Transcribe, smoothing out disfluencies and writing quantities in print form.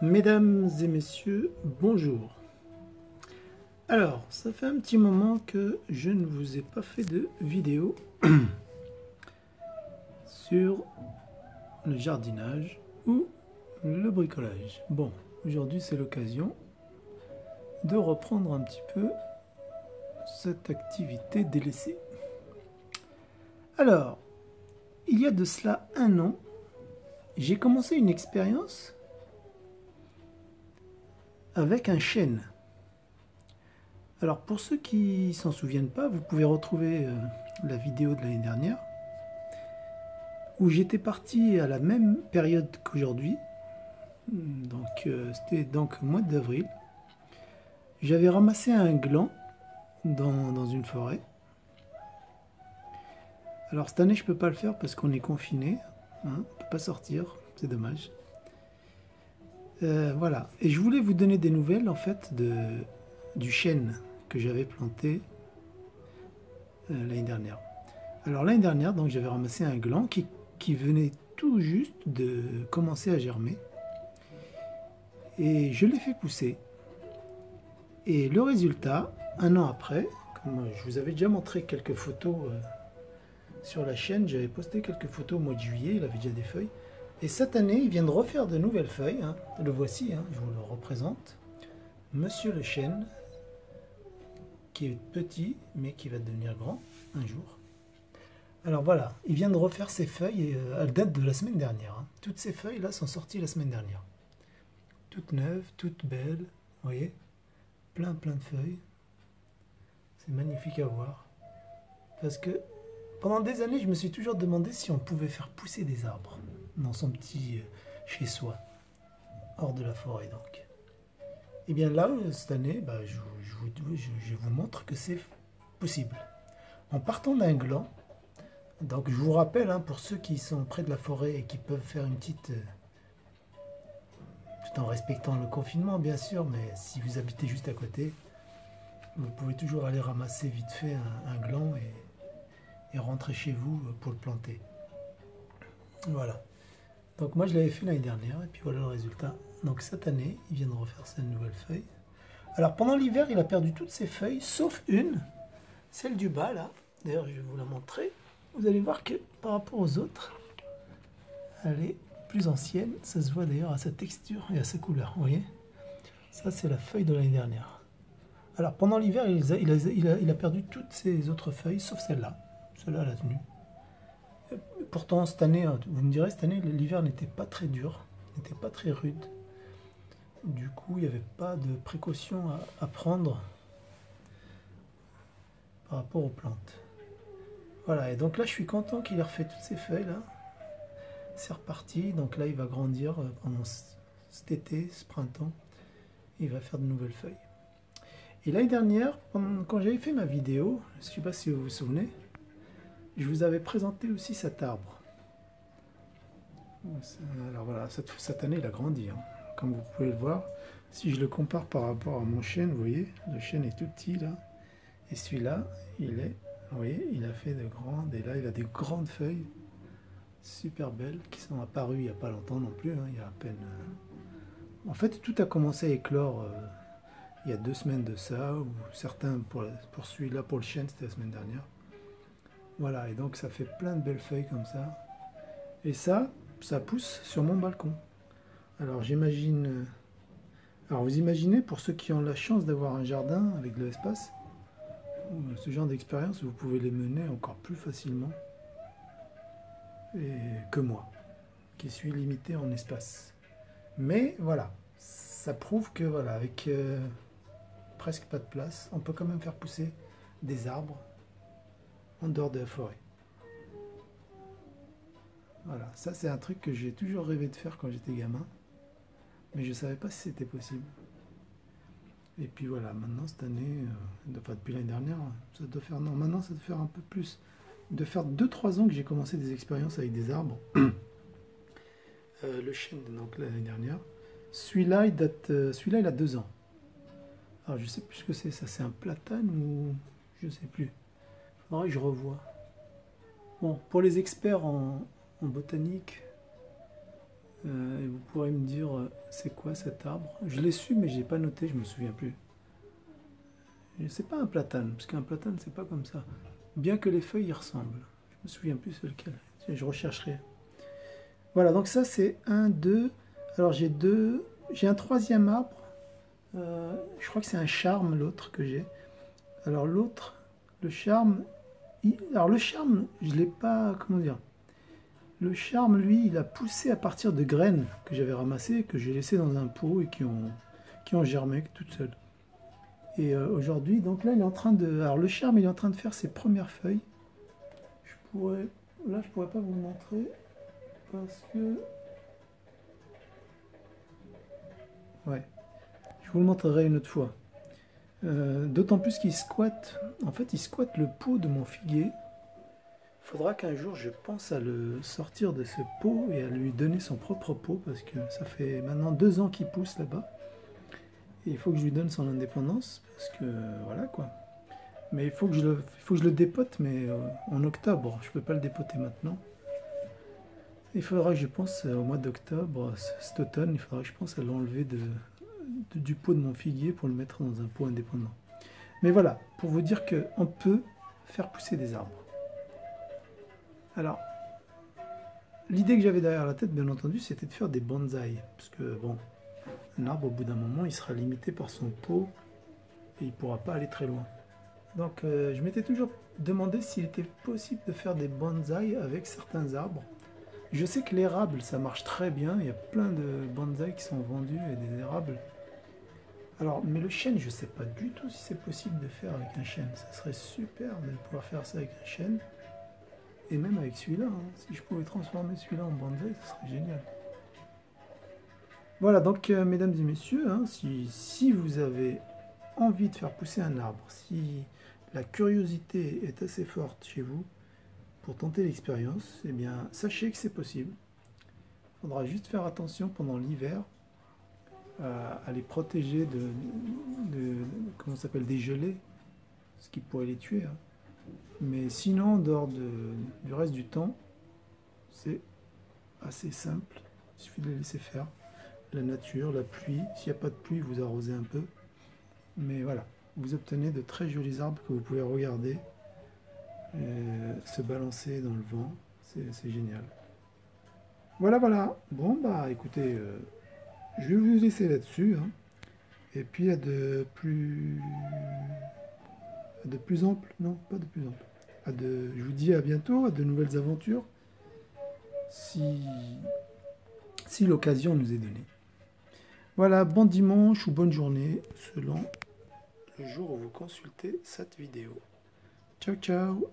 Mesdames et messieurs, bonjour. Alors, ça fait un petit moment que je ne vous ai pas fait de vidéo sur le jardinage ou le bricolage. Bon, aujourd'hui c'est l'occasion de reprendre un petit peu cette activité délaissée. Alors, il y a de cela un an, j'ai commencé une expérience avec un chêne. Alors pour ceux qui s'en souviennent pas, vous pouvez retrouver la vidéo de l'année dernière où j'étais parti à la même période qu'aujourd'hui, donc c'était donc au mois d'avril. J'avais ramassé un gland dans une forêt. Alors cette année je peux pas le faire parce qu'on est confiné, hein, on peut pas sortir, c'est dommage. Voilà, et je voulais vous donner des nouvelles en fait du chêne que j'avais planté l'année dernière. Alors l'année dernière, donc j'avais ramassé un gland qui venait tout juste de commencer à germer. Et je l'ai fait pousser. Et le résultat, un an après, comme je vous avais déjà montré quelques photos sur la chaîne, j'avais posté quelques photos au mois de juillet, il avait déjà des feuilles. Et cette année, il vient de refaire de nouvelles feuilles. Hein. Le voici, hein, je vous le représente. Monsieur le chêne, qui est petit, mais qui va devenir grand un jour. Alors voilà, il vient de refaire ses feuilles à la date de la semaine dernière. Hein. Toutes ces feuilles-là sont sorties la semaine dernière. Toutes neuves, toutes belles, vous voyez, plein de feuilles. C'est magnifique à voir. Parce que pendant des années, je me suis toujours demandé si on pouvais faire pousser des arbres dans son petit chez-soi, hors de la forêt donc. Et bien là, cette année, je vous montre que c'est possible. En partant d'un gland, donc je vous rappelle, hein, pour ceux qui sont près de la forêt et qui peuvent faire une petite... tout en respectant le confinement bien sûr, mais si vous habitez juste à côté, vous pouvez toujours aller ramasser vite fait un gland et rentrer chez vous pour le planter. Voilà. Donc moi je l'avais fait l'année dernière et puis voilà le résultat. Donc cette année, il vient de refaire sa nouvelle feuille. Alors pendant l'hiver, il a perdu toutes ses feuilles, sauf une, celle du bas là. D'ailleurs, je vais vous la montrer. Vous allez voir que par rapport aux autres, elle est plus ancienne. Ça se voit d'ailleurs à sa texture et à sa couleur. Vous voyez, ça c'est la feuille de l'année dernière. Alors pendant l'hiver, il a perdu toutes ses autres feuilles, sauf celle-là. Celle-là, elle a tenu. Pourtant, cette année, vous me direz, cette année, l'hiver n'était pas très dur, n'était pas très rude. Du coup, il n'y avait pas de précautions à prendre par rapport aux plantes. Voilà, et donc là, je suis content qu'il ait refait toutes ces feuilles là. C'est reparti, donc là, il va grandir pendant cet été, ce printemps. Il va faire de nouvelles feuilles. Et l'année dernière, quand j'avais fait ma vidéo, je ne sais pas si vous vous souvenez, je vous avais présenté aussi cet arbre. Alors voilà, cette année, il a grandi. Hein. Comme vous pouvez le voir, si je le compare par rapport à mon chêne, vous voyez, le chêne est tout petit là. Et celui-là, il est, vous voyez, il a fait de grandes, et là, il a des grandes feuilles, super belles, qui sont apparues il n'y a pas longtemps non plus, hein, il y a à peine... En fait, tout a commencé à éclore il y a 2 semaines de ça, ou certains, pour celui-là, pour le chêne, c'était la semaine dernière. Voilà, et donc ça fait plein de belles feuilles comme ça. Et ça pousse sur mon balcon. Alors j'imagine... Alors vous imaginez, pour ceux qui ont la chance d'avoir un jardin avec de l'espace, ce genre d'expérience, vous pouvez les mener encore plus facilement que moi, qui suis limité en espace. Mais voilà, ça prouve que voilà, avec presque pas de place, on peut quand même faire pousser des arbres en dehors de la forêt. Voilà, ça c'est un truc que j'ai toujours rêvé de faire quand j'étais gamin, mais je ne savais pas si c'était possible. Et puis voilà, maintenant cette année, enfin depuis l'année dernière, ça doit faire, non, maintenant ça doit faire un peu plus, de faire 2-3 ans que j'ai commencé des expériences avec des arbres. Le chêne, donc l'année dernière. Celui-là, celui-là, il a 2 ans. Alors je sais plus ce que c'est, ça c'est un platane ou je sais plus. Il faudrait que je revoie. Bon, pour les experts en botanique, Et vous pourrez me dire c'est quoi cet arbre. Je l'ai su mais j'ai pas noté, je me souviens plus. C'est pas un platane, parce qu'un platane c'est pas comme ça. Bien que les feuilles y ressemblent. Je me souviens plus c'est lequel. Je rechercherai. Voilà, donc ça c'est un, deux. Alors j'ai deux. J'ai un troisième arbre. Je crois que c'est un charme l'autre que j'ai. Alors l'autre, le charme. Alors le charme, je l'ai pas. Comment dire? Le charme, lui, il a poussé à partir de graines que j'avais ramassées, que j'ai laissées dans un pot et qui ont germé toutes seules. Et aujourd'hui, donc là, il est en train de... Alors le charme, il est en train de faire ses premières feuilles. Là, je pourrais pas vous montrer parce que... Ouais, je vous le montrerai une autre fois. D'autant plus qu'il squatte... En fait, il squatte le pot de mon figuier. Il faudra qu'un jour, je pense à le sortir de ce pot et à lui donner son propre pot parce que ça fait maintenant 2 ans qu'il pousse là-bas. Et il faut que je lui donne son indépendance parce que voilà quoi. Mais il faut que je le dépote, mais en octobre. Je peux pas le dépoter maintenant. Il faudra que je pense au mois d'octobre, cet automne, il faudra que je pense à l'enlever du pot de mon figuier pour le mettre dans un pot indépendant. Mais voilà, pour vous dire qu'on peut faire pousser des arbres. Alors, l'idée que j'avais derrière la tête, bien entendu, c'était de faire des bonsaïs. Parce que, bon, un arbre, au bout d'un moment, il sera limité par son pot et il ne pourra pas aller très loin. Donc, je m'étais toujours demandé s'il était possible de faire des bonsaïs avec certains arbres. Je sais que l'érable, ça marche très bien. Il y a plein de bonsaïs qui sont vendus et des érables. Alors, mais le chêne, je ne sais pas du tout si c'est possible de faire avec un chêne. Ça serait super de pouvoir faire ça avec un chêne. Et même avec celui-là, hein. Si je pouvais transformer celui-là en bonsaï, ce serait génial. Voilà, donc mesdames et messieurs, hein, si vous avez envie de faire pousser un arbre, si la curiosité est assez forte chez vous pour tenter l'expérience, eh bien sachez que c'est possible. Il faudra juste faire attention pendant l'hiver à les protéger comment ça s'appelle, des gelées, ce qui pourrait les tuer. Hein. Mais sinon, dehors du reste du temps, c'est assez simple. Il suffit de les laisser faire. La nature, la pluie. S'il n'y a pas de pluie, vous arrosez un peu. Mais voilà, vous obtenez de très jolis arbres que vous pouvez regarder se balancer dans le vent. C'est génial. Voilà, voilà. Bon, bah écoutez, je vais vous laisser là-dessus. Hein. Et puis à de plus ample. Non, pas de plus ample. Je vous dis à bientôt, à de nouvelles aventures, si l'occasion nous est donnée. Voilà, bon dimanche ou bonne journée, selon le jour où vous consultez cette vidéo. Ciao, ciao!